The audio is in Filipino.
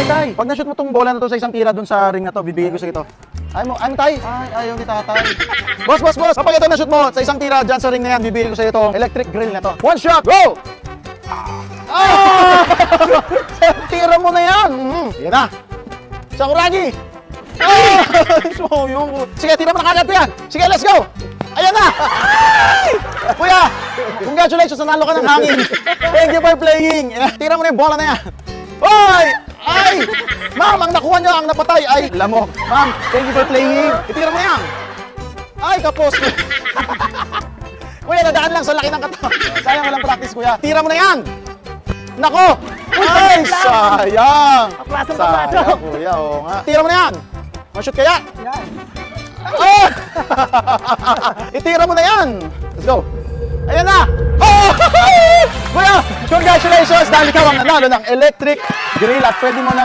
tay. Pag na-shoot mo tong bola na to sa isang tira dun sa ring na to, bibigay ko sa ito. Ayaw mo, tay. Ay, ayaw ni tatay. Boss. Kapag ito na-shoot mo sa isang tira dyan sa ring na yan, bibigay ko sa ito electric grill na to. One shot, go! Tira mo na yan. Yan na. Sakuragi. So, yung... Sige, tira mo na kagad yan. Sige, let's go. Ayan na. Kuya, congratulations, nanalo ka ng hangin. Thank you for playing. Tira mo na yung bola na yan. Hoy! Ay! Ma'am, ang nakuha niyo, ang napatay ay lamok. Ma'am, thank you for playing. Itira mo yan. Ay, kapos. Kuya, nadaan lang sa laki ng katawan. Sayang walang practice, kuya. Tira mo na yan. Nako! Ay, sayang. Sayang, kuya, oo nga. Tira mo na yan. Ma-shoot kaya? Yan. Oh! Itira mo na yan. Let's go. Ayan na. Oh! Kuya, congratulations dahil ikaw ang nanalo ng electric grill at pwede mo na